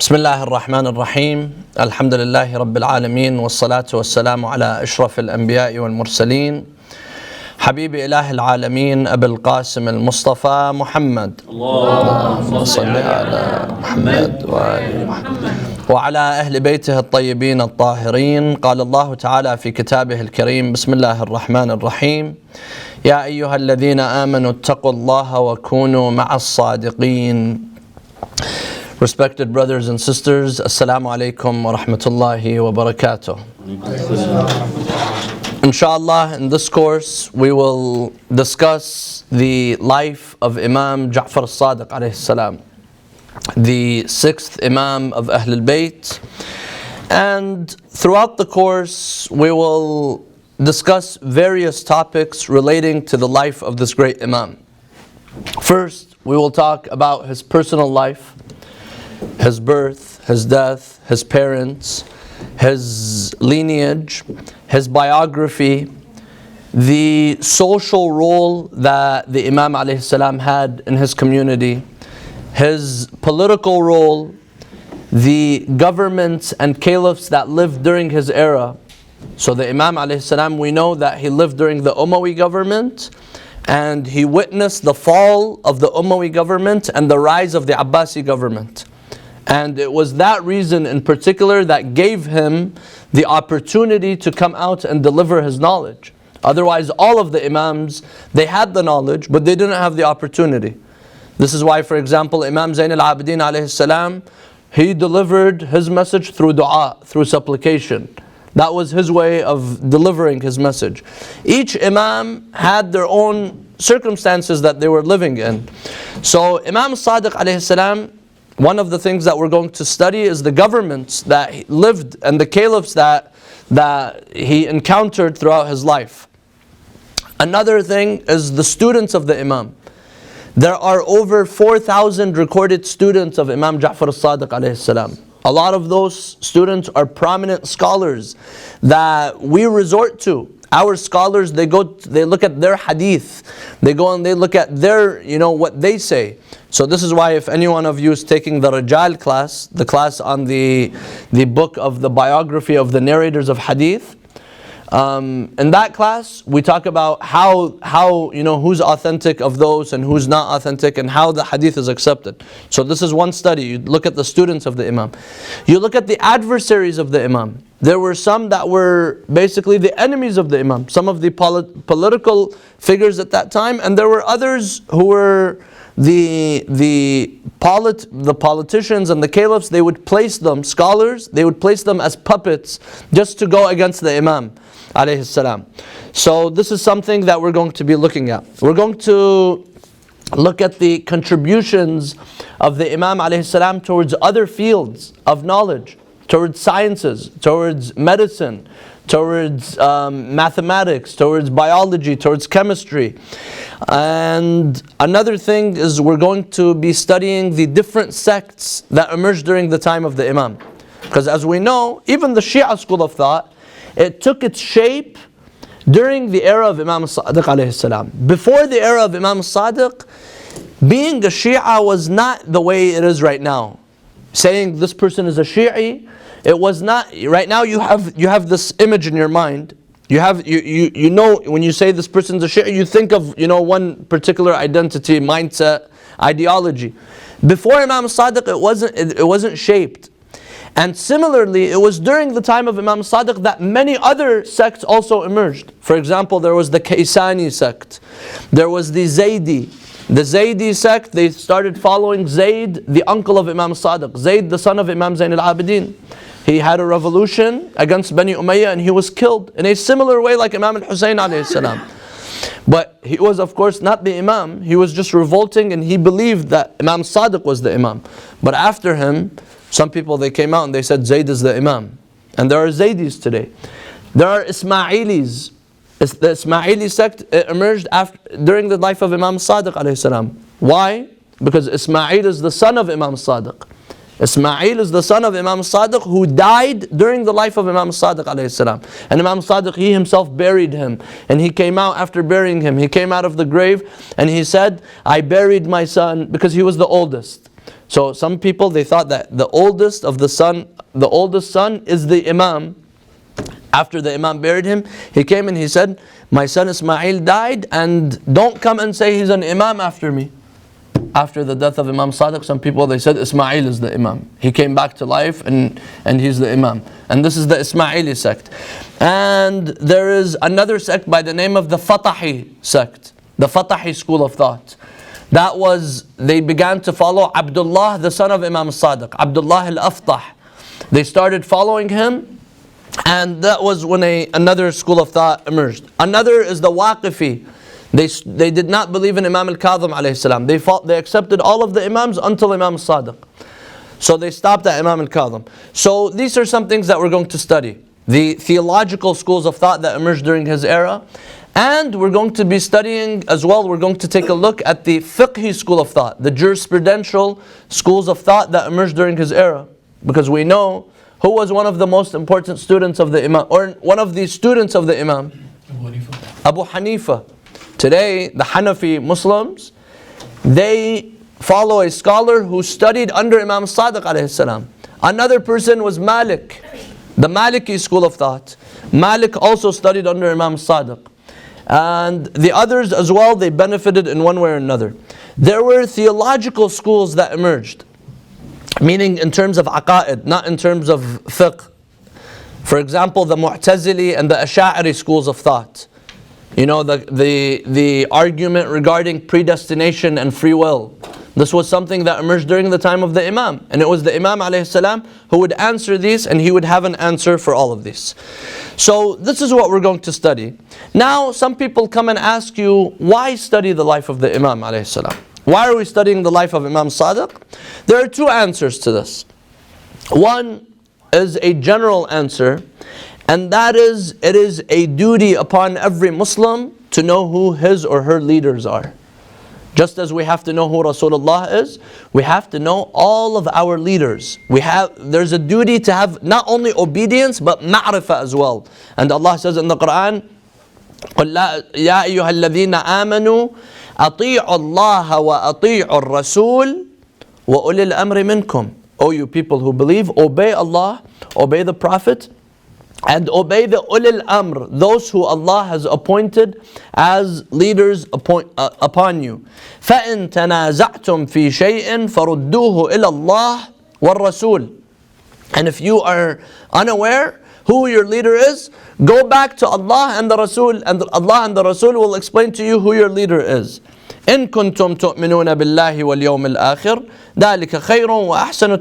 بسم الله الرحمن الرحيم الحمد لله رب العالمين والصلاة والسلام على أشرف الأنبياء والمرسلين حبيب إله العالمين أبي القاسم المصطفى محمد اللهم صل على محمد وآل محمد وعلى أهل بيته الطيبين الطاهرين. قال الله تعالى في كتابه الكريم: بسم الله الرحمن الرحيم يا أيها الذين آمنوا اتقوا الله وكونوا مع الصادقين. Respected brothers and sisters, Assalamu alaikum wa rahmatullahi wa barakatuh. Inshallah, in this course we will discuss the life of Imam Ja'far al-Sadiq alayhi salam, the sixth Imam of Ahlul Bayt. And throughout the course we will discuss various topics relating to the life of this great Imam. First, we will talk about his personal life, his birth, his death, his parents, his lineage, his biography, the social role that the Imam alayhi salam had in his community, his political role, the governments and caliphs that lived during his era. So the Imam alayhi salam, we know that he lived during the Umayyad government, and he witnessed the fall of the Umayyad government and the rise of the Abbasi government. And it was that reason in particular that gave him the opportunity to come out and deliver his knowledge. Otherwise, all of the Imams, they had the knowledge, but they didn't have the opportunity. This is why, for example, Imam Zayn al-Abidin alayhi salam, he delivered his message through dua, through supplication. That was his way of delivering his message. Each Imam had their own circumstances that they were living in. So Imam Sadiq alayhi salam, one of the things that we're going to study is the governments that he lived and the caliphs that he encountered throughout his life. Another thing is the students of the Imam. There are over 4,000 recorded students of Imam Ja'far al-Sadiq alayhi salam. A lot of those students are prominent scholars that we resort to. Our scholars, they look at their hadith. They go and they look at their, what they say. So this is why if any one of you is taking the Rajal class, the class on the book of the biography of the narrators of hadith, in that class we talk about how who's authentic of those and who's not authentic and how the hadith is accepted. So this is one study. You look at the students of the Imam. You look at the adversaries of the Imam. There were some that were basically the enemies of the Imam, some of the political figures at that time, and there were others who were the politicians and the caliphs. They would place them, scholars, they would place them as puppets just to go against the Imam alayhi salam. So this is something that we're going to be looking at. We're going to look at the contributions of the Imam alayhi salam towards other fields of knowledge, towards sciences, towards medicine, towards mathematics, towards biology, towards chemistry. And another thing is we're going to be studying the different sects that emerged during the time of the Imam. Because as we know, even the Shia school of thought, it took its shape during the era of Imam Sadiq alayhi salam. Before the era of Imam Sadiq, being a Shia was not the way it is right now. Saying this person is a Shi'i, it was not. Right now you have this image in your mind. You know when you say this person's a Shi'i, you think of one particular identity, mindset, ideology. Before Imam Sadiq, it wasn't shaped. And similarly, it was during the time of Imam Sadiq that many other sects also emerged. For example, there was the Kaysani sect. There was the Zaydi. The Zaydi sect, they started following Zayd, the uncle of Imam Sadiq. Zayd, the son of Imam Zayn al-Abidin. He had a revolution against Bani Umayyah and he was killed in a similar way like Imam al-Hussein alayhi salam. But he was of course not the Imam. He was just revolting and he believed that Imam Sadiq was the Imam. But after him, some people, they came out and they said Zayd is the Imam. And there are Zaydis today. There are Ismailis. The Ismaili sect emerged during the life of Imam Sadiq alayhi salam. Why? Because Ismail is the son of Imam Sadiq. Ismail is the son of Imam Sadiq who died during the life of Imam Sadiq alayhi salam. And Imam Sadiq, he himself buried him. And he came out after burying him. He came out of the grave and he said, I buried my son, because he was the oldest. So some people, they thought that the oldest son is the Imam. After the Imam buried him, he came and he said, my son Ismail died, and don't come and say he's an Imam after me. After the death of Imam Sadeq, some people, they said Ismail is the Imam. He came back to life and he's the Imam. And this is the Ismaili sect. And there is another sect by the name of the Fatahi sect, the Fatahi school of thought. That was, they began to follow Abdullah, the son of Imam Sadiq, Abdullah al-Aftah. They started following him, and that was when another school of thought emerged. Another is the Waqifi. They did not believe in Imam al-Kadhim alayhi salam. They accepted all of the Imams until Imam Sadiq. So they stopped at Imam al-Kadhim. So these are some things that we're going to study. The theological schools of thought that emerged during his era. And we're going to be studying as well, we're going to take a look at the fiqhi school of thought, the jurisprudential schools of thought that emerged during his era. Because we know who was one of the most important students of the Imam, or one of the students of the Imam? Abu Hanifa. Today, the Hanafi Muslims, they follow a scholar who studied under Imam Sadiq alayhi salam. Another person was Malik, the Maliki school of thought. Malik also studied under Imam Sadiq. And the others as well, they benefited in one way or another. There were theological schools that emerged, meaning in terms of aqa'id, not in terms of fiqh. For example, the Mu'tazili and the Ash'ari schools of thought. You know, the argument regarding predestination and free will. This was something that emerged during the time of the Imam. And it was the Imam alayhi salam who would answer these, and he would have an answer for all of these. So this is what we're going to study. Now, some people come and ask you, why study the life of the Imam alayhi salam? Why are we studying the life of Imam Sadiq? There are two answers to this. One is a general answer, and that is, it is a duty upon every Muslim to know who his or her leaders are. Just as we have to know who Rasulullah is, we have to know all of our leaders. There's a duty to have not only obedience, but ma'rifah as well. And Allah says in the Quran, قُلْ يَا أَيُّهَا الَّذِينَ آمَنُوا أَطِيعُوا اللَّهَ وَأَطِيعُوا الرَّسُولَ وَأُولِي الْأَمْرِ مِنْكُمْ. O you people who believe, obey Allah, obey the Prophet, and obey the ulil amr, those who Allah has appointed as leaders upon you. فَإِن تَنَازَعْتُمْ فِي شَيْءٍ فَرُدُّوهُ إِلَى اللَّهِ وَالرَّسُولِ. And if you are unaware who your leader is, go back to Allah and the Rasul, and Allah and the Rasul will explain to you who your leader is. إِن كُنْتُمْ تُؤْمِنُونَ بِاللَّهِ وَالْيَوْمِ الْآخِرِ ذَلِكَ خَيْرٌ وَأَحْسَنُ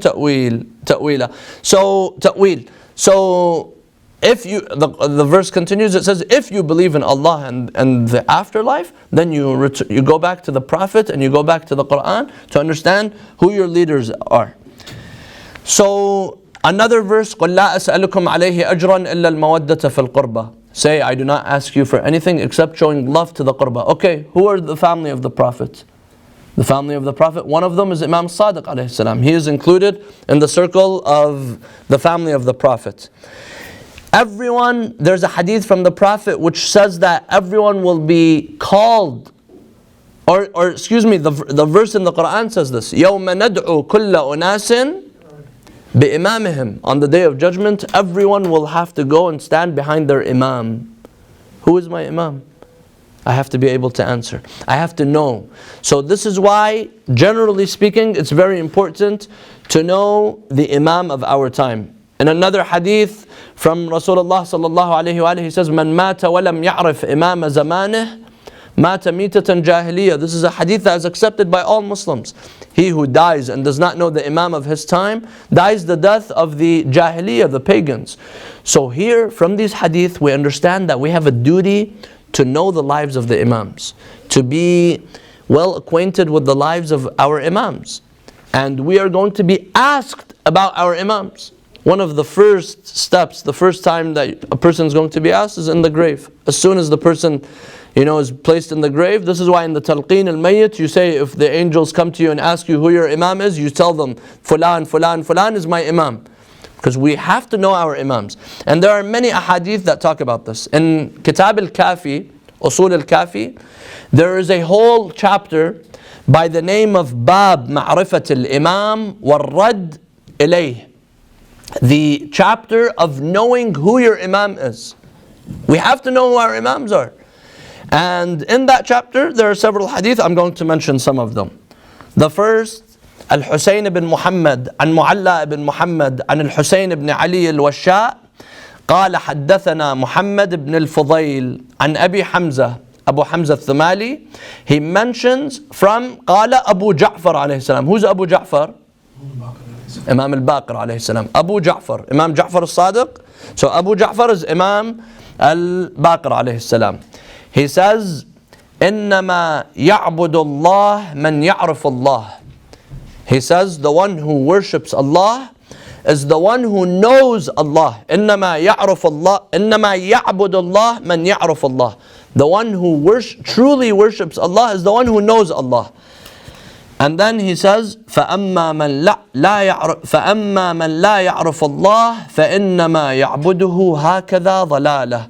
تَأْوِيلًا. So, ta'wil. So, if you, the verse continues, it says, if you believe in Allah and the afterlife, then you go back to the Prophet and you go back to the Quran to understand who your leaders are. So, another verse, قُلْ لَا أَسْأَلُكُمْ عَلَيْهِ أَجْرًا إِلَّا الْمَوَدَّةَ فِي الْقُرْبَةِ. Say, I do not ask you for anything except showing love to the qurba. Okay, who are the family of the Prophet? The family of the Prophet, one of them is Imam Sadiq alayhi salam. He is included in the circle of the family of the Prophet. Everyone, there's a hadith from the Prophet which says that everyone will be called, or excuse me, the verse in the Quran says this, يَوْمَ نَدْعُو كُلَّ أُنَاسٍ بِإِمَامِهِمْ. On the day of judgment, everyone will have to go and stand behind their Imam. Who is my Imam? I have to be able to answer. I have to know. So this is why, generally speaking, it's very important to know the Imam of our time. In another hadith from Rasulullah sallallahu alayhi wa, he says, "Man mata walam ya'rif imam zamanih, mata mitatan jahiliyyah." This is a hadith that is accepted by all Muslims. He who dies and does not know the Imam of his time dies the death of the jahiliyyah, the pagans. So here, from these hadith, we understand that we have a duty to know the lives of the Imams, to be well acquainted with the lives of our Imams. And we are going to be asked about our Imams. One of the first steps, the first time that a person is going to be asked is in the grave. As soon as the person, is placed in the grave, this is why in the Talqeen al-Mayyit, you say, if the angels come to you and ask you who your Imam is, you tell them, Fulan, Fulan, Fulan is my Imam. Because we have to know our Imams. And there are many ahadith that talk about this. In Kitab al-Kafi, Usul al-Kafi, there is a whole chapter by the name of Bab Ma'rifat al-Imam wal-Rad ilayh. The chapter of knowing who your Imam is. We have to know who our Imams are. And in that chapter, there are several hadith. I'm going to mention some of them. The first, Al-Husayn ibn Muhammad, عن معلى ibn Muhammad, عن الحسين ibn علي الوشاء, قال حدثنا محمد بن الفضيل عن أبي حمزة, Abu Hamza al-Thumali. He mentions from قال Abu Ja'far alayhi salam. Who's Abu Ja'far? Imam al-Baqir alayhi salam. Abu Ja'far, Imam Ja'far al-Sadiq. So Abu Ja'far is Imam al-Baqir alayhi salam. He says, إنما يعبد الله من يعرف الله. He says, the one who worships Allah is the one who knows Allah. إنما يعرف الله إنما يعبد الله من يعرف الله. The one who truly worships Allah is the one who knows Allah. And then he says, فأما من لا يعرف الله فإنما يعبده هكذا ضلاله.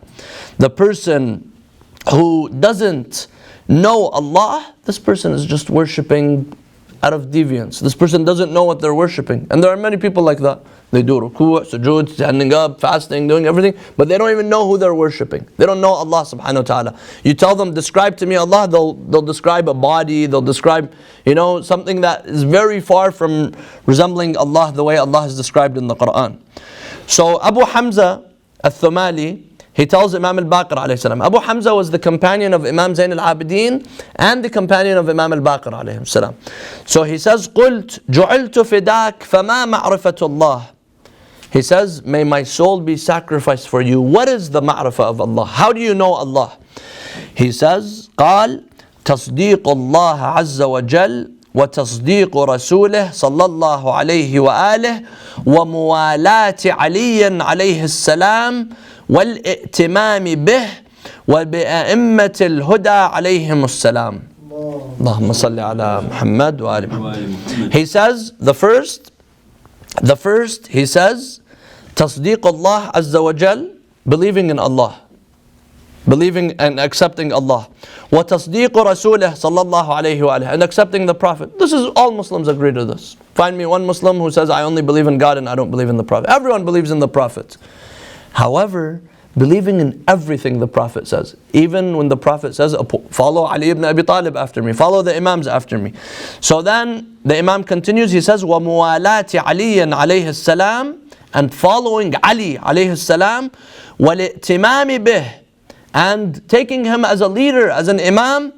The person who doesn't know Allah, this person is just worshipping out of deviance. This person doesn't know what they're worshipping. And there are many people like that. They do ruku', sujood, standing up, fasting, doing everything, but they don't even know who they're worshipping. They don't know Allah subhanahu wa ta'ala. You tell them, describe to me Allah, they'll describe a body, they'll describe, something that is very far from resembling Allah the way Allah is described in the Quran. So Abu Hamza al-Thumali, he tells Imam al-Baqir alayhi salam. Abu Hamza was the companion of Imam Zayn al-Abidin and the companion of Imam al-Baqir alayhi salam. So he says, قُلْتُ جُعِلْتُ فِدَاكَ فَمَا مَعْرِفَةُ اللَّهِ. He says, may my soul be sacrificed for you. What is the ma'rifah of Allah? How do you know Allah? He says, قال تصديق الله عز وجل وتصديق رسوله صلى الله عليه وآله وموالاة علي عليه السلام والائتمام به وبأئمة الهدى عليهم السلام. اللهم صل على محمد وآل محمد. He says, the first, he says, تصديق الله عز وجل, believing in Allah, believing and accepting Allah. وتصديق رسوله صلى الله عليه وآله, and accepting the Prophet. This is, all Muslims agree to this. Find me one Muslim who says, I only believe in God and I don't believe in the Prophet. Everyone believes in the Prophet. However, believing in everything the Prophet says, even when the Prophet says, follow Ali ibn Abi Talib after me, follow the Imams after me. So then the Imam continues, he says, وَمُوَالَاةِ عَلِيٍّ عَلَيْهِ السَّلَامِ, and following Ali alayhi salam, وَالِئْتِمَامِ بِهِ, and taking him as a leader, as an Imam,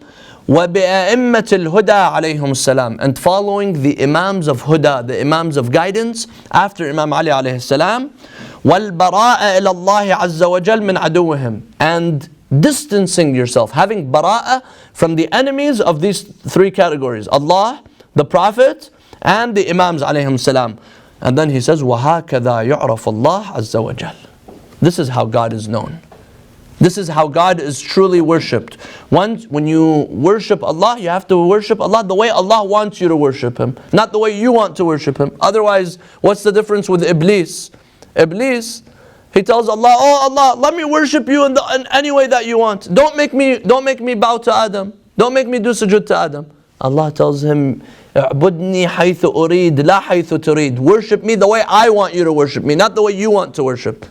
وَبِأَئِمَّةِ الْهُدَى عَلَيْهِمُ السَّلَامِ, and following the Imams of Huda, the Imams of guidance after Imam Ali alayhi salam, وَالْبَرَاءَ إِلَى اللَّهِ عَزَّ وَجَلْ مِنْ عَدُوِّهِمْ, and distancing yourself, having bara'ah from the enemies of these three categories: Allah, the Prophet, and the Imams alayhim salam. And then he says, وَهَكَذَا يُعْرَفُ اللَّهِ عَزَّ وَجَلْ. This is how God is known. This is how God is truly worshipped. When you worship Allah, you have to worship Allah the way Allah wants you to worship Him, not the way you want to worship Him. Otherwise, what's the difference with Iblis? Iblis, he tells Allah, oh Allah, let me worship you in any way that you want. Don't make me bow to Adam. Don't make me do sujood to Adam. Allah tells him, اعبدني حيث أريد لا حيث تريد. Worship me the way I want you to worship me, not the way you want to worship.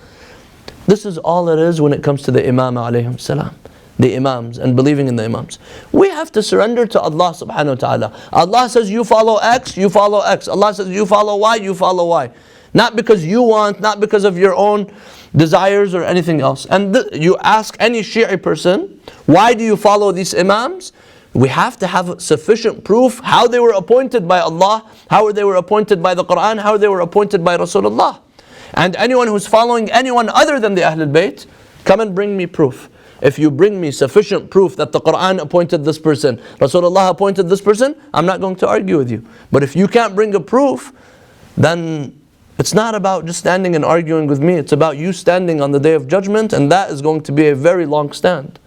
This is all it is when it comes to the Imam alayhim salam, the Imams, and believing in the Imams. We have to surrender to Allah subhanahu wa ta'ala. Allah says you follow X, you follow X. Allah says you follow Y, you follow Y. Not because you want, not because of your own desires or anything else. And you ask any Shi'i person, why do you follow these Imams? We have to have sufficient proof how they were appointed by Allah, how they were appointed by the Quran, how they were appointed by Rasulullah. And anyone who's following anyone other than the Ahlul Bayt, come and bring me proof. If you bring me sufficient proof that the Quran appointed this person, Rasulullah appointed this person, I'm not going to argue with you. But if you can't bring a proof, then it's not about just standing and arguing with me. It's about you standing on the Day of Judgment, and that is going to be a very long stand.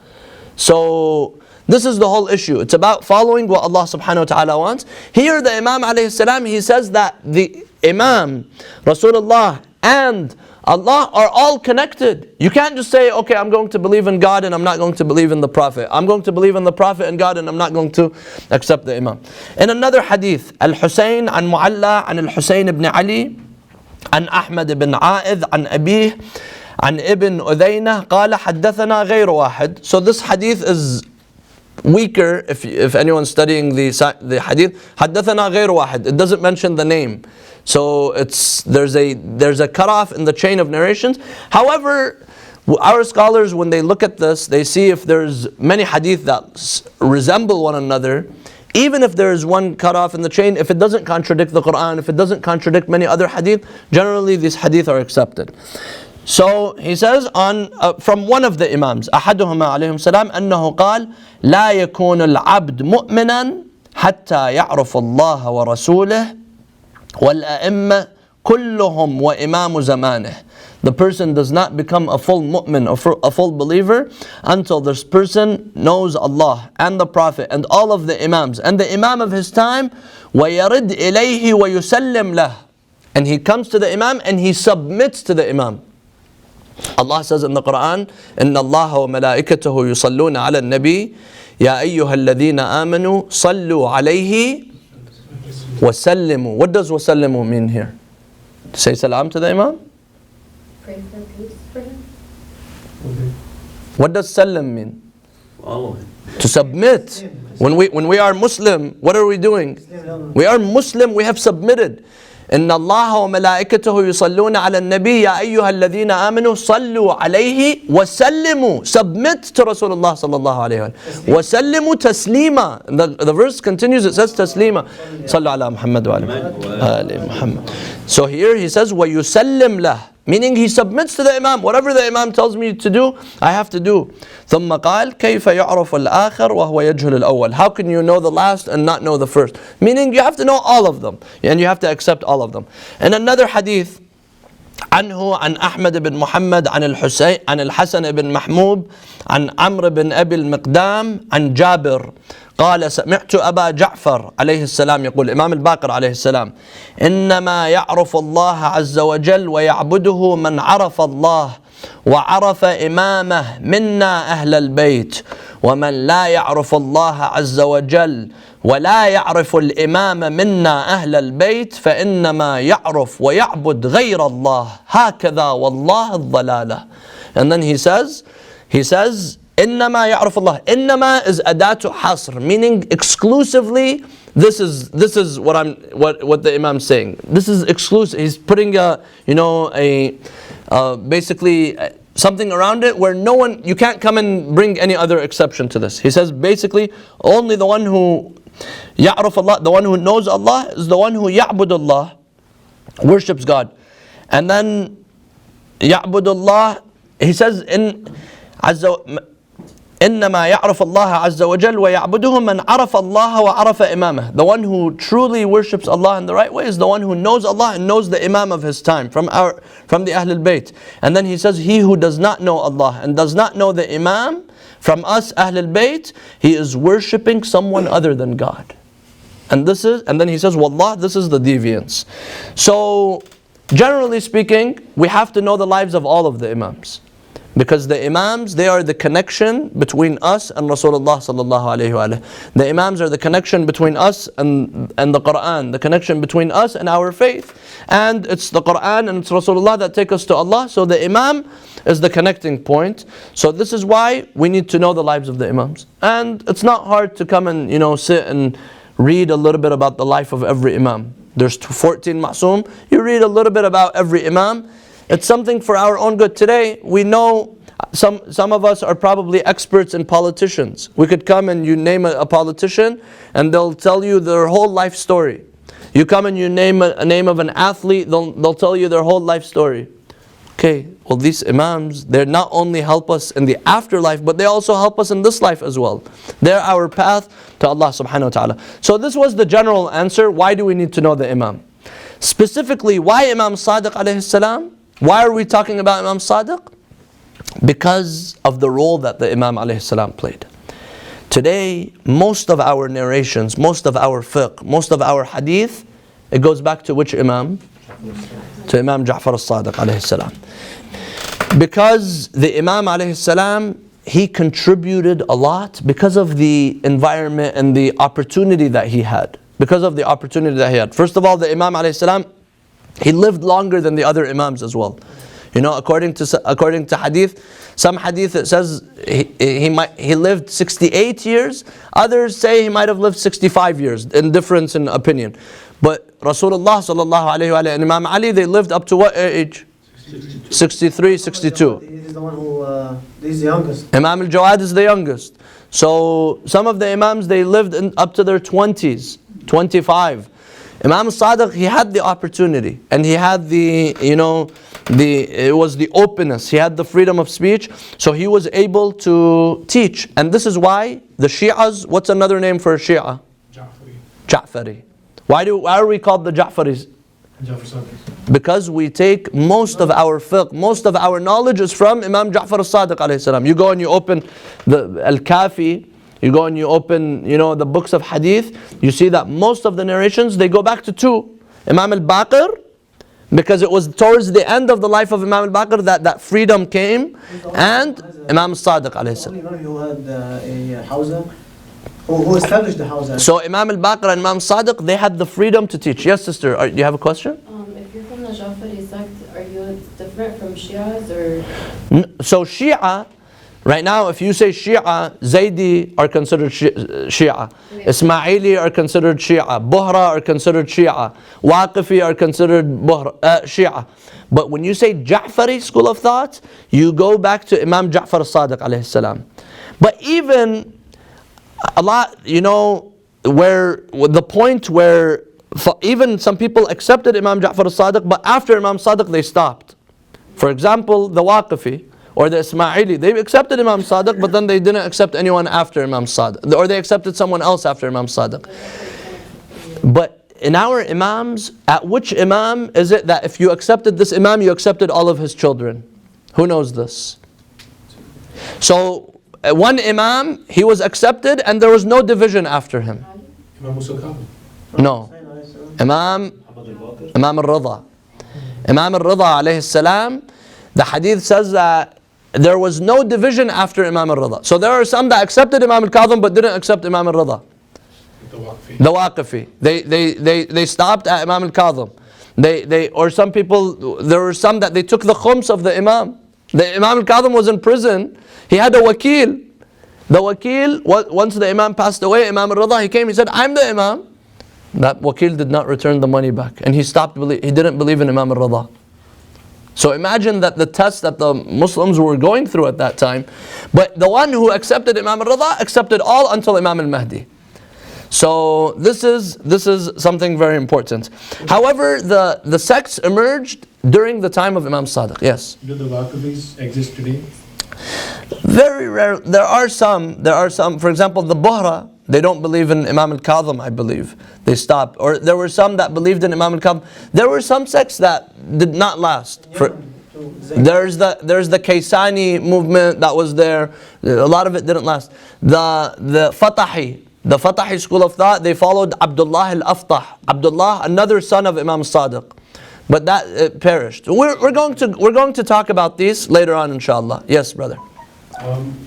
So this is the whole issue. It's about following what Allah subhanahu wa ta'ala wants. Here the Imam alayhi salam, he says that the Imam, Rasulullah, and Allah are all connected. You can't just say, okay, I'm going to believe in God and I'm not going to believe in the Prophet. I'm going to believe in the Prophet and God and I'm not going to accept the Imam. In another hadith, Al-Husayn an Mu'alla an Al-Husayn ibn Ali an Ahmad ibn A'idh an Abih an Ibn Udaynah قال حدثنا غير واحد. So this hadith is weaker if anyone's studying the hadith. حدثنا غير واحد. It doesn't mention the name. So there's a cutoff in the chain of narrations. However, our scholars, when they look at this, they see if there's many hadith that resemble one another, even if there is one cutoff in the chain, if it doesn't contradict the Quran, if it doesn't contradict many other hadith, generally these hadith are accepted. So he says from one of the Imams, أحدهما عليهم السلام أنه قال لا يكون العبد مؤمنا حتى يعرف الله ورسوله والأئمة كلهم وإمام زمانه. The person does not become a full mu'min, a full believer, until this person knows Allah and the Prophet and all of the Imams and the Imam of his time. ويرد إليه ويسلم له. And he comes to the Imam and he submits to the Imam. Allah says in the Quran, إن الله وملائكته يصلون على النبي يا أيها الذين آمنوا صلوا عليه وسلموا. What does وسلموا mean here? To say salam to the Imam? Pray for peace for him. What does salam mean? Following. To submit. When we are Muslim, what are we doing? We are Muslim, we have submitted. إن الله وملائكته يصلون على النبي يا أيها الذين آمنوا صلوا عليه وسلموا. Submit to Rasulullah sallallahu alayhi wa وسلموا تسليما. The verse continues, it says تسليما. صلوا على محمد وعلى آل محمد. So here he says ويسلم له, meaning he submits to the Imam. Whatever the Imam tells me to do, I have to do. ثم قال كيف يعرف الآخر وهو يجهل الأول. How can you know the last and not know the first? Meaning you have to know all of them and you have to accept all of them. In another hadith, عنه عن أحمد بن محمد عن الحسين عن الحسن بن محمود عن عمرو بن أبي المقدام عن جابر قال سمعت أبا جعفر عليه السلام يقول, إمام الباقر عليه السلام, إنما يعرف الله عز وجل ويعبده من عرف الله وعرف إمامه منا أهل البيت ومن لا يعرف الله عز وجل ولا يعرف الإمام منا أهل البيت فإنما يعرف ويعبد غير الله هكذا والله الضلالة. And then he says إنما يعرف الله. إنما is adatu hasr, meaning exclusively. This is what the Imam is saying. This is exclusive. He's putting basically something around it where no one, you can't come and bring any other exception to this. He says basically only the one who يعرف Allah, the one who knows Allah, is the one who يعبد Allah, worships God. And then يعبد Allah, he says إنما يعرف الله عز وجل ويعبده من عرف الله وعرف إمامه. The one who truly worships Allah in the right way is the one who knows Allah and knows the Imam of his time from the Ahlul Bayt. And then he says, he who does not know Allah and does not know the Imam from us Ahlul Bayt, he is worshipping someone other than God. And then he says, Wallah, this is the deviance. So generally speaking, we have to know the lives of all of the Imams. Because the Imams, they are the connection between us and Rasulullah sallallahu alayhi wa. The Imams are the connection between us and the Quran, the connection between us and our faith. And it's the Quran and it's Rasulullah that take us to Allah. So the Imam is the connecting point. So this is why we need to know the lives of the Imams. And it's not hard to come and sit and read a little bit about the life of every Imam. There's 14 Ma'soom. You read a little bit about every Imam. It's something for our own good. Today, we know some of us are probably experts in politicians. We could come and you name a politician and they'll tell you their whole life story. You come and you name a name of an athlete, they'll tell you their whole life story. Okay, well these Imams, they not only help us in the afterlife, but they also help us in this life as well. They're our path to Allah subhanahu wa ta'ala. So this was the general answer. Why do we need to know the Imam? Specifically, why Imam Sadeq alayhi salam? Why are we talking about Imam Sadeq? Because of the role that the Imam alayhi salam played. Today, most of our narrations, most of our fiqh, most of our hadith, it goes back to which Imam? To Imam Ja'far al-Sadiq alayhi salam. Because the Imam alayhi salam, he contributed a lot because of the environment and the opportunity that he had. Because of the opportunity that he had. First of all, the Imam alayhi salam, he lived longer than the other Imams as well. You know, according to hadith, some hadith it says he lived 68 years. Others say he might have lived 65 years, in difference in opinion. But Rasulullah sallallahu alayhi wa and Imam Ali, they lived up to what age? 63, 62. He's the one who, he's the youngest. Imam al-Jawad is the youngest. So some of the Imams, they lived up to their 20s, 25. Imam al-Sadiq, he had the opportunity, and he had the, it was the openness, he had the freedom of speech, so he was able to teach. And this is why the Shi'as, what's another name for Shi'a? Ja'fari. Why are we called the Ja'faris? Because we take most of our fiqh, most of our knowledge is from Imam Ja'far al-Sadiq alayhi salam. You go and you open the Al-Kafi, you go and you open, the books of hadith, you see that most of the narrations, they go back to two. Imam al-Baqir, because it was towards the end of the life of Imam al-Baqir that freedom came, and Imam al-Sadiq alayhi salam. The only one who had a Hawza, who established the Hawza. So Imam al-Baqir and Imam Sadiq, they had the freedom to teach. Yes, sister, do you have a question? If you're from the Ja'fari sect, are you different from Shias or? So Shia, right now, if you say Shia, Zaydi are considered Shia. Ismaili are considered Shia. Buhra are considered Shia. Waqifi are considered Shia. But when you say Ja'fari school of thought, you go back to Imam Ja'far al-Sadiq alayhi salam. But even a lot, where the point where even some people accepted Imam Ja'far al-Sadiq, but after Imam Sadiq they stopped. For example, the Waqifi or the Ismaili, they accepted Imam Sadiq, but then they didn't accept anyone after Imam Sadiq, or they accepted someone else after Imam Sadiq. But in our Imams, at which Imam is it that if you accepted this Imam, you accepted all of his children? Who knows this? So one Imam, he was accepted and there was no division after him. No. Imam al-Rida. Imam al-Rida alayhi salam, the hadith says that there was no division after Imam al-Rida. So there are some that accepted Imam al-Kadhim but didn't accept Imam al-Rida. The Waqifi. They stopped at Imam al-Kadhim. Or some people, there were some that they took the khums of the Imam. The Imam al-Kadhim was in prison. He had a wakil. The wakil, once the Imam passed away, Imam al-Rida, he came, he said, I'm the Imam. That wakil did not return the money back. And he didn't believe in Imam al-Rida. So imagine that the test that the Muslims were going through at that time. But the one who accepted Imam al-Rida accepted all until Imam al-Mahdi. So this is something very important. However, the sects emerged during the time of Imam Sadiq. Yes? Do the Waqifis exist today? Very rare. There are some. For example, the Buhra, they don't believe in Imam al-Kadhim, I believe. They stopped. Or there were some that believed in Imam al-Kadhim. There were some sects that did not last. There's the Kaysani movement that was there. A lot of it didn't last. The Fatahi school of thought, they followed Abdullah al-Aftah. Abdullah, another son of Imam Sadiq. But that perished. We're going to talk about these later on, inshallah. Yes, brother.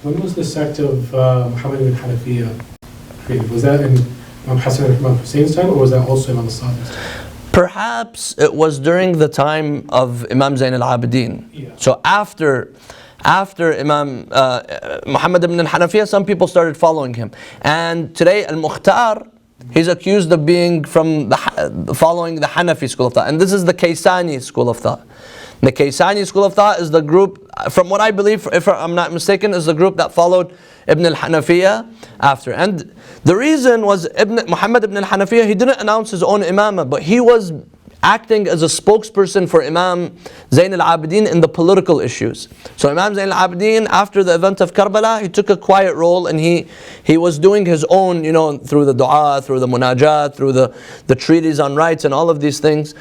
When was the sect of Muhammad ibn Hanafiya created? Was that in Imam Hassan and Imam Hussein's time, or was that also Imam Sadiq's time? Perhaps it was during the time of Imam Zayn al-Abidin. Yeah. So after Imam Muhammad ibn Hanafiya, some people started following him. And today, Al-Mukhtar, he's accused of being from following the Hanafi school of thought. And this is the Kaysani school of thought. The Kaysani school of thought is the group, from what I believe, if I'm not mistaken, is the group that followed Ibn al-Hanafiya after. And the reason was Muhammad ibn al-Hanafiya, he didn't announce his own imamah, but he was acting as a spokesperson for Imam Zayn al-Abidin in the political issues. So Imam Zayn al-Abidin, after the event of Karbala, he took a quiet role and he was doing his own, through the dua, through the munajat, through the treaties on rights and all of these things.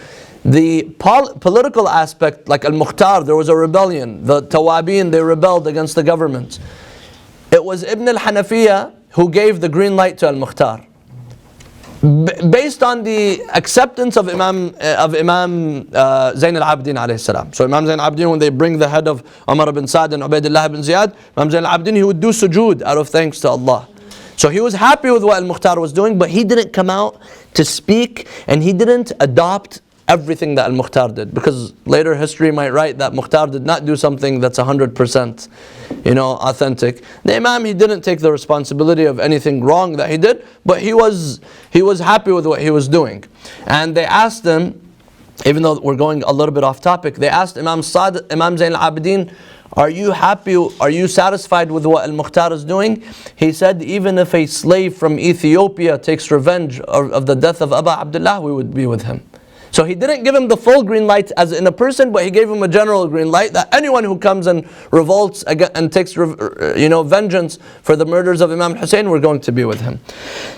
The political aspect, like Al-Mukhtar, there was a rebellion. The Tawabin, they rebelled against the government. It was Ibn al-Hanafiya who gave the green light to Al-Mukhtar. based on the acceptance of Imam Zayn al-Abidin alayhi salam. So Imam Zayn al-Abidin, when they bring the head of Umar ibn Sa'd and Ubaidullah ibn Ziyad, Imam Zayn al-Abidin, he would do sujood out of thanks to Allah. So he was happy with what Al-Mukhtar was doing, but he didn't come out to speak, and he didn't adopt everything that Al-Mukhtar did, because later history might write that Mukhtar did not do something that's 100% authentic. The Imam, he didn't take the responsibility of anything wrong that he did, but he was happy with what he was doing. And they asked him, even though we're going a little bit off topic, they asked Imam Zayn al-Abidin, are you happy, are you satisfied with what Al-Mukhtar is doing? He said, even if a slave from Ethiopia takes revenge of the death of Aba Abdullah, we would be with him. So he didn't give him the full green light as in a person, but he gave him a general green light that anyone who comes and revolts and takes vengeance for the murders of Imam Hussein, we're going to be with him.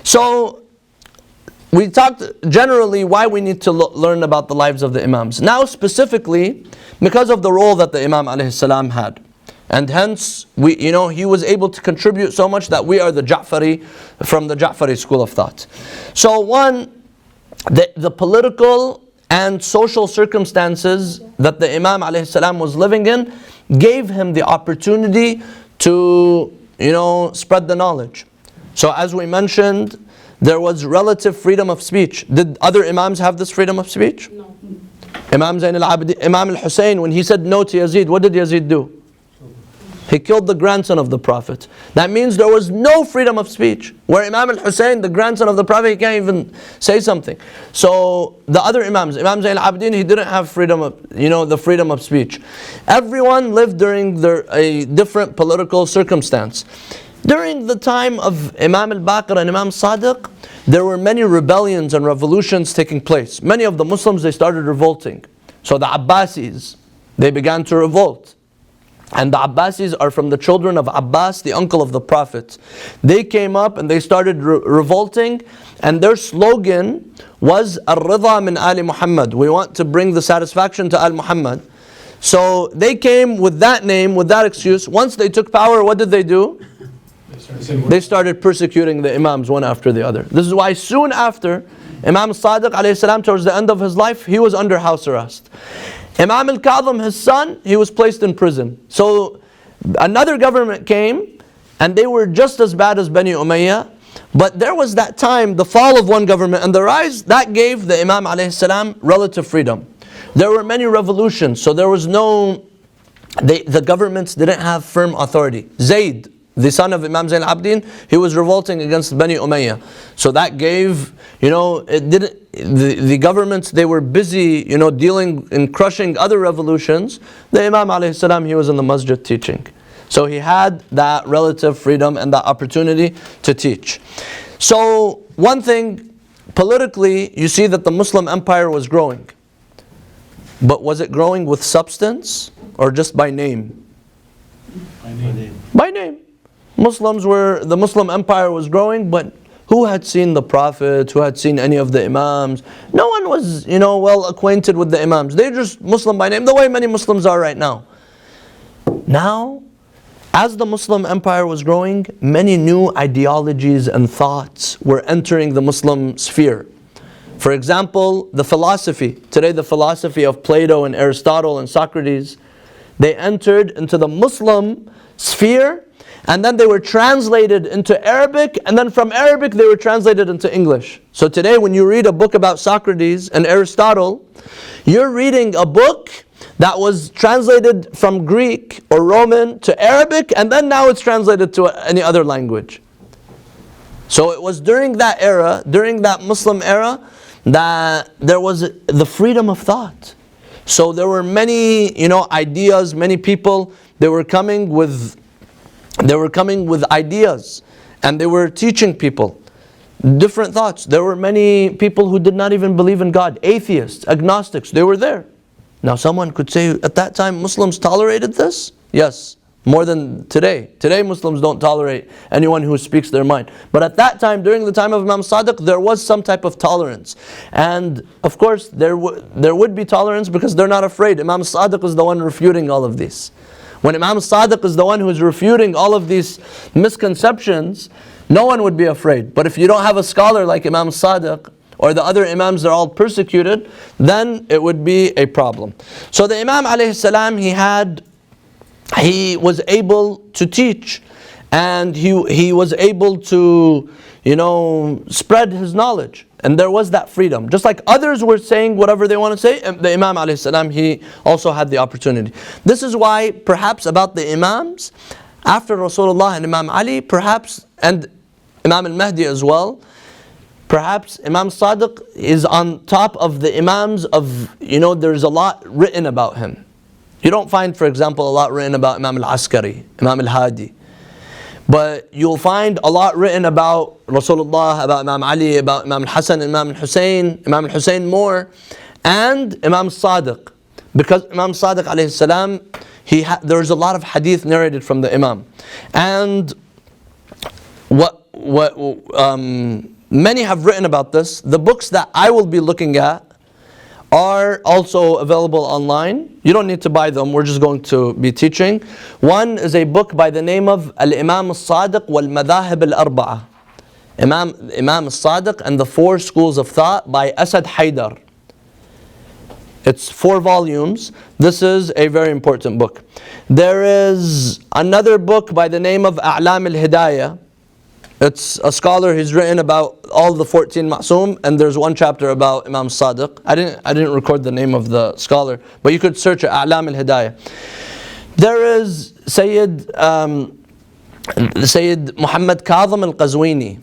So we talked generally why we need to learn about the lives of the Imams. Now specifically, because of the role that the Imam alayhi salam had. And hence, he was able to contribute so much that we are the Ja'fari, from the Ja'fari school of thought. So one, the political and social circumstances that the Imam alayhi salam was living in gave him the opportunity to spread the knowledge. So as we mentioned, there was relative freedom of speech. Did other Imams have this freedom of speech? No. Imam Zayn al-Abidin, Imam al-Hussein, when he said no to Yazid, what did Yazid do? He killed the grandson of the Prophet. That means there was no freedom of speech. Where Imam al-Hussein, the grandson of the Prophet, he can't even say something. So the other Imams, Imam Zayn al-Abidin, he didn't have freedom of, the freedom of speech. Everyone lived during a different political circumstance. During the time of Imam al-Baqir and Imam Sadeq, there were many rebellions and revolutions taking place. Many of the Muslims, they started revolting. So the Abbasis, they began to revolt. And the Abbasis are from the children of Abbas, the uncle of the Prophet. They came up and they started revolting, and their slogan was Ar-Ridha min Ali Muhammad. We want to bring the satisfaction to Al Muhammad. So they came with that name, with that excuse. Once they took power, what did they do? They started persecuting the Imams one after the other. This is why soon after, Imam Sadiq alayhi salam, towards the end of his life, he was under house arrest. Imam al-Kadhim, his son, he was placed in prison. So another government came, and they were just as bad as Bani Umayyah. But there was that time, the fall of one government and the rise, that gave the Imam alayhi salam relative freedom. There were many revolutions, so there was the governments didn't have firm authority. Zayd, the son of Imam Zayn al-Abidin, he was revolting against Bani Umayyah. So that gave, the governments, they were busy, dealing and crushing other revolutions. The Imam alayhi salam, he was in the masjid teaching. So he had that relative freedom and that opportunity to teach. So one thing, politically, you see that the Muslim empire was growing. But was it growing with substance or just by name? By name. By name. The Muslim empire was growing, but who had seen the Prophet? Who had seen any of the Imams? No one was, well acquainted with the Imams. They're just Muslim by name, the way many Muslims are right now. Now, as the Muslim empire was growing, many new ideologies and thoughts were entering the Muslim sphere. For example, the philosophy. Today, the philosophy of Plato and Aristotle and Socrates, they entered into the Muslim sphere, and then they were translated into Arabic, and then from Arabic they were translated into English. So today when you read a book about Socrates and Aristotle, you're reading a book that was translated from Greek or Roman to Arabic, and then now it's translated to any other language. So it was during that era, during that Muslim era, that there was the freedom of thought. So there were many, ideas, many people, they were coming with ideas, and they were teaching people different thoughts. There were many people who did not even believe in God, atheists, agnostics, they were there. Now someone could say, at that time Muslims tolerated this? Yes, more than today. Today Muslims don't tolerate anyone who speaks their mind. But at that time, during the time of Imam Sadiq, there was some type of tolerance. And of course there would be tolerance because they're not afraid. Imam Sadiq is the one refuting all of this. When Imam Sadiq is the one who is refuting all of these misconceptions, No one would be afraid. But if you don't have a scholar like Imam Sadeq, or the other Imams, they're all persecuted, then it would be a problem. So the Imam alayhi salam, he was able to teach, and he was able to, spread his knowledge. And there was that freedom. Just like others were saying whatever they want to say, the Imam alayhi salam, he also had the opportunity. This is why perhaps about the Imams, after Rasulullah and Imam Ali, perhaps, and Imam al-Mahdi as well, perhaps Imam Sadiq is on top of the Imams of, there's a lot written about him. You don't find, for example, a lot written about Imam al-Askari, Imam al-Hadi. But you'll find a lot written about Rasulullah, about Imam Ali, about Imam al-Hasan, Imam al-Hussein more, and Imam Sadiq. Because Imam Sadiq alayhi salam, there's a lot of hadith narrated from the Imam. And what many have written about this. The books that I will be looking at are also available online. You don't need to buy them, we're just going to be teaching. One is a book by the name of Al-Imam al-Sadiq wal-Madahib al-Arba'a. Imam al-Sadiq and the Four Schools of Thought by Asad Haidar. It's 4 volumes. This is a very important book. There is another book by the name of A'lam al-Hidayah. It's a scholar, he's written about all the 14 Ma'soom, and there's one chapter about Imam Sadiq. I didn't record the name of the scholar, but you could search it, A'lam al-Hidayah. There is Sayyid Muhammad Kazim al-Qazwini.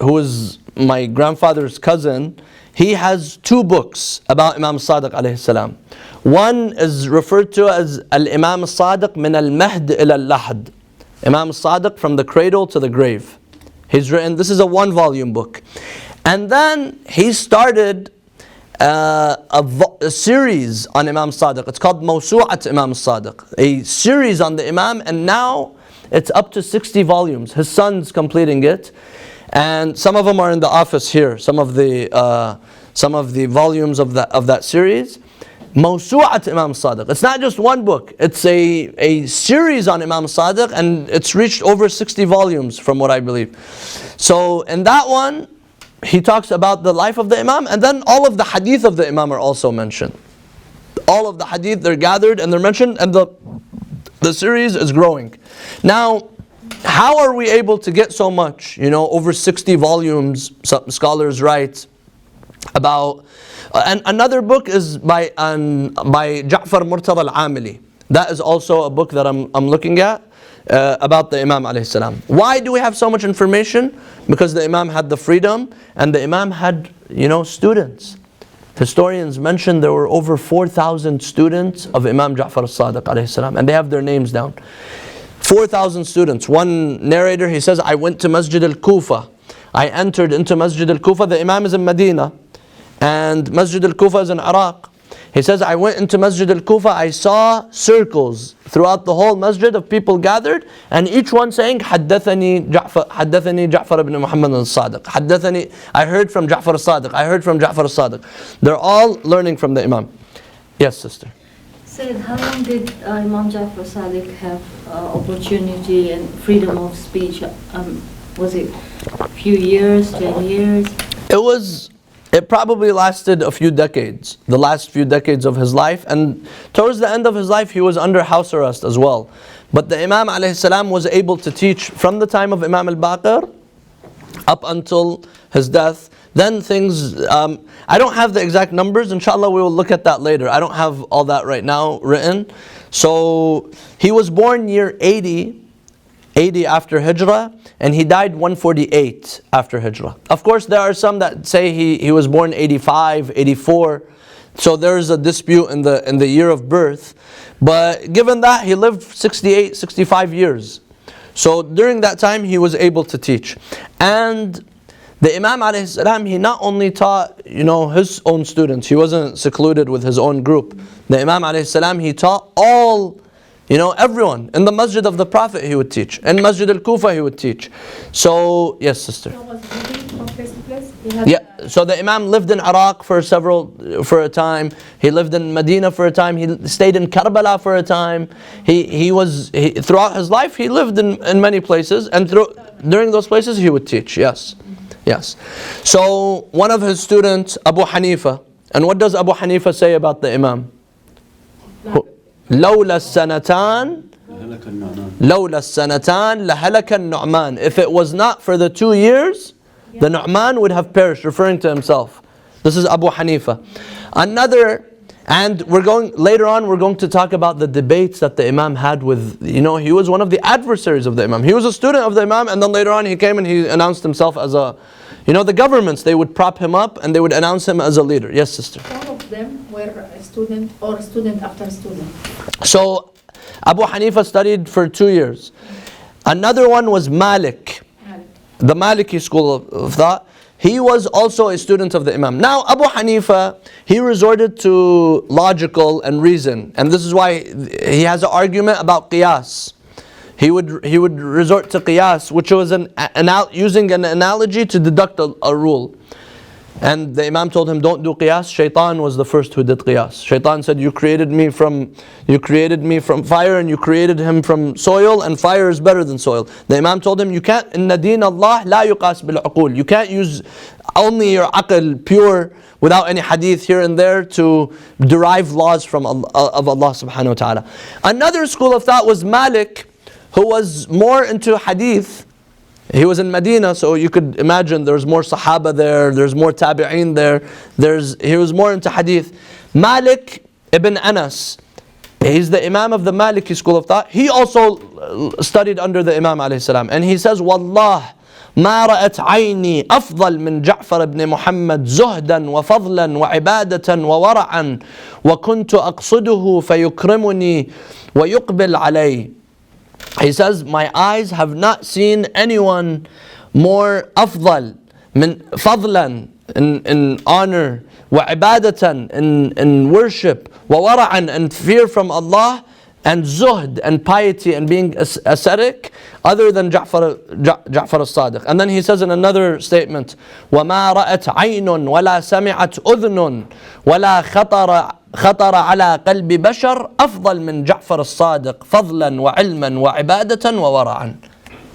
Who is my grandfather's cousin. He has 2 books about Imam Sadiq alayhi salam. One is referred to as Al-Imam Sadiq min al-Mahd ila al-Lahd. Imam Sadiq from the cradle to the grave. He's written, this is a 1-volume book. And then he started a series on Imam Sadiq. It's called Mawsu'at Imam Sadiq. A series on the Imam, and now it's up to 60 volumes. His son's completing it. And some of them are in the office here. Some of the volumes of that series. Mawsu'at Imam Sadiq. It's not just one book. It's a series on Imam Sadiq, and it's reached over 60 volumes from what I believe. So in that one, he talks about the life of the Imam, and then all of the hadith of the Imam are also mentioned. All of the hadith, they're gathered and they're mentioned, and the series is growing. Now, how are we able to get so much? Over 60 volumes, some scholars write about. And another book is by Ja'far Murtada al-Amili. That is also a book that I'm looking at about the Imam alayhi salam. Why do we have so much information? Because the Imam had the freedom, and the Imam had students. Historians mention there were over 4,000 students of Imam Ja'far al-Sadiq alayhi salam, and they have their names down. 4,000 students. One narrator, he says, I went to Masjid al-Kufa. I entered into Masjid al-Kufa. The Imam is in Medina, and Masjid al-Kufa is in Iraq. He says, I went into Masjid al-Kufa, I saw circles throughout the whole masjid of people gathered, and each one saying, Haddathani Ja'far ibn Muhammad al-Sadiq. Haddathani, I heard from Ja'far al-Sadiq. I heard from Ja'far al-Sadiq. They're all learning from the Imam. Yes, sister. Said, how long did Imam Ja'far Sadiq have opportunity and freedom of speech? Was it a few years, 10 years? It probably lasted a few decades, the last few decades of his life, and towards the end of his life he was under house arrest as well. But the Imam alayhi salam was able to teach from the time of Imam al-Baqir up until his death. Then things, I don't have the exact numbers, inshallah we will look at that later. I don't have all that right now written. So he was born year 80 after Hijrah, and he died 148 after Hijrah. Of course there are some that say he was born 85, 84, so there is a dispute in the year of birth. But given that, he lived 68, 65 years. So during that time he was able to teach. And the Imam alayhi salam, he not only taught his own students, he wasn't secluded with his own group. The Imam alayhi salam, he taught all, everyone. In the masjid of the Prophet he would teach. In Masjid al-Kufa he would teach. So, yes sister. So was reading from place to place? Yeah, so the Imam lived in Iraq for a time. He lived in Medina for a time. He stayed in Karbala for a time. Throughout his life, he lived in many places, and during those places, he would teach. Yes, yes. So one of his students, Abu Hanifa, and what does Abu Hanifa say about the Imam? لولا السنتان لهلك النعمان. If it was not for the 2 years, the Nu'man would have perished, referring to himself. This is Abu Hanifa. And later on we're going to talk about the debates that the Imam had with, he was one of the adversaries of the Imam. He was a student of the Imam, and then later on he came and he announced himself as the governments, they would prop him up and they would announce him as a leader. Yes, sister. All of them were a student or student after student. So Abu Hanifa studied for 2 years. Another one was Malik, the Maliki school of thought. He was also a student of the Imam. Now Abu Hanifa, he resorted to logical and reason, and this is why he has an argument about qiyas. He would resort to qiyas, which was using an analogy to deduct a rule. And the Imam told him, don't do qiyas. Shaitan was the first who did qiyas. Shaitan said, you created me from fire, and you created him from soil, and fire is better than soil. The Imam told him, you can't, inna deen Allah la yuqas bil uqul. You can't use only your aql pure, without any hadith here and there, to derive laws from of Allah subhanahu wa ta'ala. Another school of thought was Malik, who was more into hadith. He was in Medina, so you could imagine there's more Sahaba there's more Tabi'een there. He was more into hadith. Malik ibn Anas, he's the Imam of the Maliki school of thought. He also studied under the Imam alayhi salam. And he says, Wallah, ما رأت عيني أفضل من جعفر بن محمد زهدا وفضلا وعبادة وورعا وكنت أقصده فيكرمني ويقبل علي. He says, my eyes have not seen anyone more afdal, fadlan, in honor, wa ibadatan, in worship, wa wara'an, and fear from Allah, and zuhd, and piety, and being ascetic, other than Ja'far al-Sadiq. And then he says in another statement, وَمَا رَأَتْ عَيْنٌ وَلَا سَمِعَتْ أُذْنٌ وَلَا خطر على قلب بشر أفضل من جعفر الصادق فضلا وعلما وعبادة وورعا.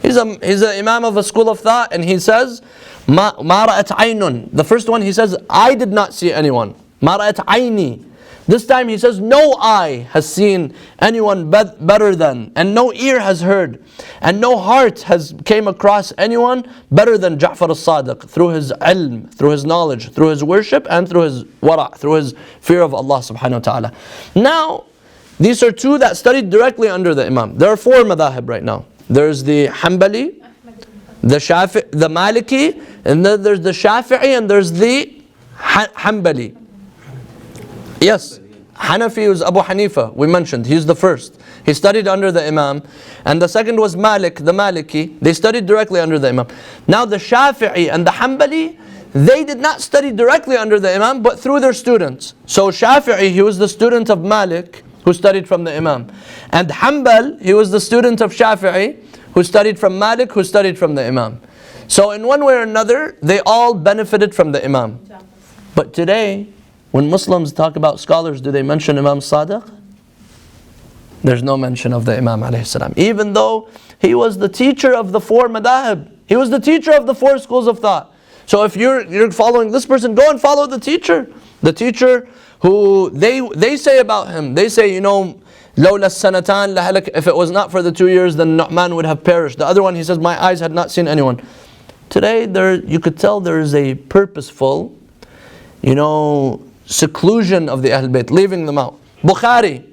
He's an imam of a school of thought, and he says, ما رأت عين. The first one he says, I did not see anyone. ما رأت عيني. This time he says, no eye has seen anyone better than, and no ear has heard, and no heart has came across anyone better than Ja'far al-Sadiq, through his ilm, through his knowledge, through his worship, and through his wara', through his fear of Allah subhanahu wa ta'ala. Now, these are two that studied directly under the Imam. There are 4 madhahib right now. There's the Hanbali, the Maliki, and then there's the Shafi'i, and there's the Hanbali. Yes, Hanafi was Abu Hanifa, we mentioned, he's the first. He studied under the Imam. And the second was Malik, the Maliki. They studied directly under the Imam. Now the Shafi'i and the Hanbali, they did not study directly under the Imam, but through their students. So Shafi'i, he was the student of Malik, who studied from the Imam. And Hanbal, he was the student of Shafi'i, who studied from Malik, who studied from the Imam. So in one way or another, they all benefited from the Imam. But today, when Muslims talk about scholars, do they mention Imam Sadeq? There's no mention of the Imam alayhi salam. Even though he was the teacher of the 4 madahib. He was the teacher of the 4 schools of thought. So if you're following this person, go and follow the teacher. The teacher who they say about him. They say, لَوْلَا السَّنَتَانِ لَهَلَكَ. If it was not for the 2 years, then Nu'man would have perished. The other one, he says, my eyes had not seen anyone. Today, you could tell there is a purposeful, seclusion of the Ahl Bayt, leaving them out. Bukhari,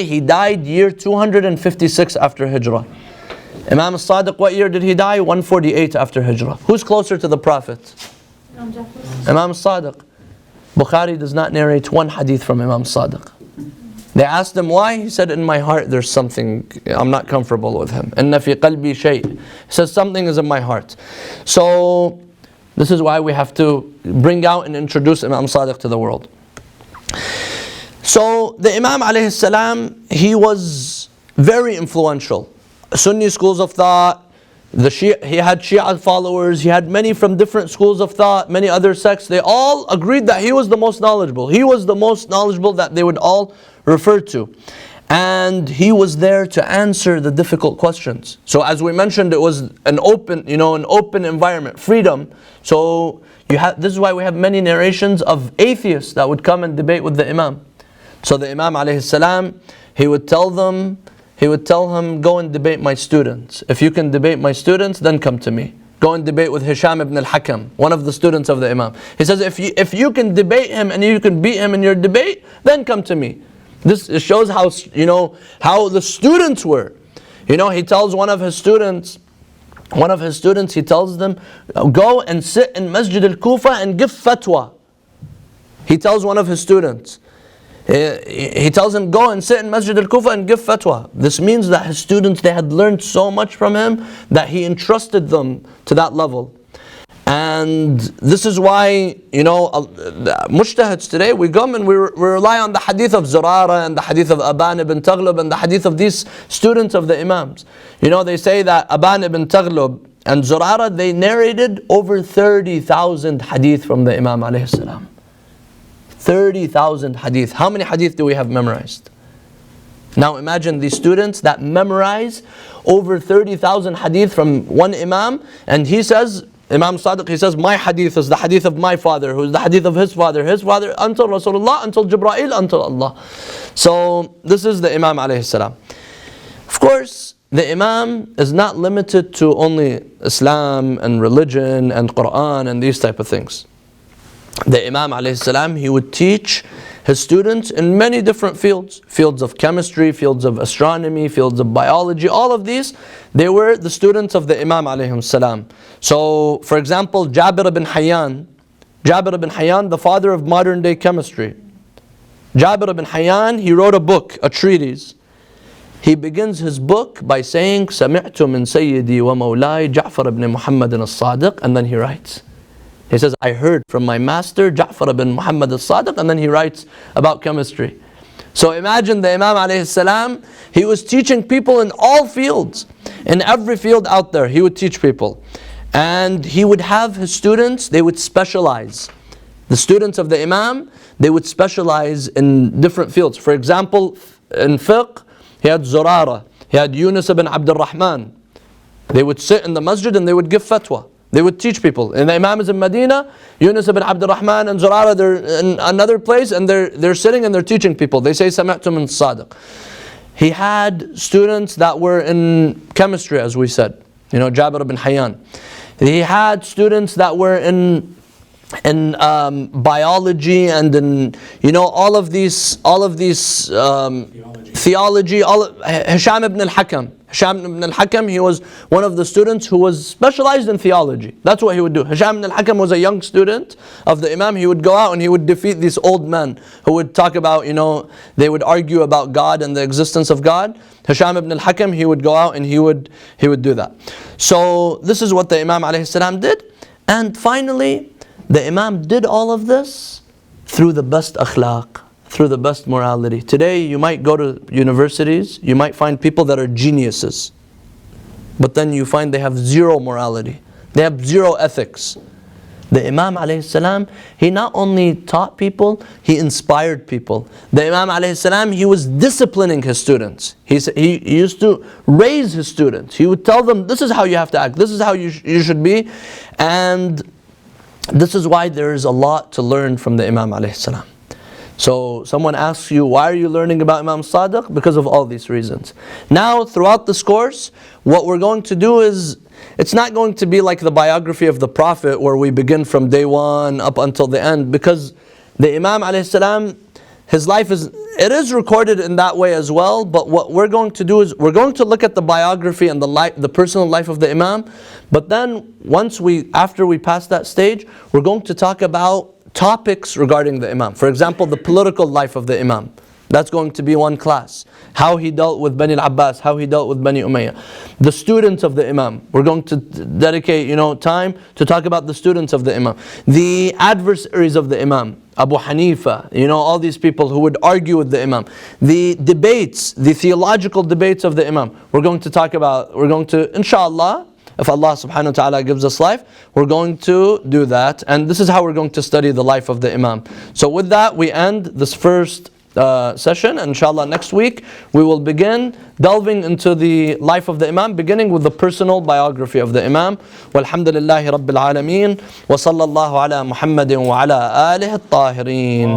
he died year 256 after Hijrah. Imam Sadiq, what year did he die? 148 after Hijrah. Who's closer to the Prophet? Imam Sadiq. Bukhari does not narrate one hadith from Imam Sadiq. They asked him why. He said, in my heart there's something, I'm not comfortable with him. Inna fi qalbi shay. He says, something is in my heart. So this is why we have to bring out and introduce Imam Sadiq to the world. So the Imam alayhi salam, he was very influential. Sunni schools of thought, He had Shia followers, he had many from different schools of thought, many other sects. They all agreed that he was the most knowledgeable. He was the most knowledgeable that they would all refer to. And he was there to answer the difficult questions. So as we mentioned, it was an open environment, freedom. So this is why we have many narrations of atheists that would come and debate with the Imam. So the Imam alayhi salam, he would tell him, go and debate my students. If you can debate my students, then come to me. Go and debate with Hisham ibn al-Hakam, one of the students of the Imam. He says, if you can debate him and you can beat him in your debate, then come to me. This shows how the students were. He tells one of his students, he tells them, go and sit in Masjid al-Kufa and give fatwa. He tells one of his students, he tells him, go and sit in Masjid al-Kufa and give fatwa. This means that his students, they had learned so much from him that he entrusted them to that level. And this is why, mujtahids today, we come and we rely on the hadith of Zurara and the hadith of Aban ibn Taghlib and the hadith of these students of the Imams. They say that Aban ibn Taghlib and Zurara, they narrated over 30,000 hadith from the Imam alayhi salam. 30,000 hadith. How many hadith do we have memorized? Now imagine these students that memorize over 30,000 hadith from one Imam, and he says, Imam Sadeq, he says, my hadith is the hadith of my father, who's the hadith of his father, until Rasulullah, until Jibreel, until Allah. So this is the Imam alayhi salam. Of course, the Imam is not limited to only Islam and religion and Quran and these type of things. The Imam alayhi salam, he would teach his students in many different fields. Fields of chemistry, fields of astronomy, fields of biology, all of these, they were the students of the Imam alayhi salam. So, for example, Jabir ibn Hayyan, the father of modern day chemistry. Jabir ibn Hayyan, he wrote a book, a treatise. He begins his book by saying, سَمِعْتُ مِنْ سَيِّدِي وَمَوْلَاي جَعْفَرَ ibn Muhammad as-Sadiq, and then he writes. He says, I heard from my master, Ja'far ibn Muhammad as-Sadiq, and then he writes about chemistry. So imagine the Imam alayhi salam, he was teaching people in all fields. In every field out there, he would teach people. And he would have his students, they would specialize. The students of the Imam, they would specialize in different fields. For example, in fiqh, he had Zurara, he had Yunus ibn Abdul Rahman. They would sit in the masjid and they would give fatwa. They would teach people. And the Imam is in Medina, Yunus ibn Abdul Rahman and Zurara, they're in another place and they're sitting and they're teaching people. They say, Sami'tu min Sadiq. He had students that were in chemistry, as we said. Jabir ibn Hayyan. He had students that were in biology and in all of these theology. Hisham ibn al-Hakam. Hisham ibn al-Hakam, he was one of the students who was specialized in theology. That's what he would do. Hisham ibn al-Hakam was a young student of the Imam. He would go out and he would defeat these old men who would talk about, they would argue about God and the existence of God. Hisham ibn al-Hakam, he would go out and he would do that. So this is what the Imam alayhi salam did. And finally, the Imam did all of this through the best akhlaq, through the best morality. Today you might go to universities, you might find people that are geniuses, but then you find they have zero morality, they have zero ethics. The Imam alayhi salam, he not only taught people, he inspired people. The Imam alayhi salam, he was disciplining his students. He used to raise his students. He would tell them, this is how you have to act, this is how you should be. And this is why there is a lot to learn from the Imam alayhi salam. So someone asks you, why are you learning about Imam Sadiq? Because of all these reasons. Now, throughout this course, what we're going to do is, it's not going to be like the biography of the Prophet where we begin from day one up until the end, because the Imam alayhi salam, his life is recorded in that way as well. But what we're going to do is, we're going to look at the biography and the personal life of the Imam. But then after we pass that stage, we're going to talk about topics regarding the Imam. For example, the political life of the Imam. That's going to be one class. How he dealt with Bani al-Abbas, how he dealt with Bani Umayyah. The students of the Imam. We're going to dedicate time to talk about the students of the Imam. The adversaries of the Imam. Abu Hanifa, all these people who would argue with the Imam. The debates, the theological debates of the Imam. We're going to, inshallah, If Allah subhanahu wa ta'ala gives us life, we're going to do that. And this is how we're going to study the life of the Imam. So with that, we end this first session. And inshallah, next week, we will begin delving into the life of the Imam, beginning with the personal biography of the Imam. Walhamdulillahi Rabbil Alameen. Wa sallallahu ala Muhammadin wa ala alihi at-tahirin.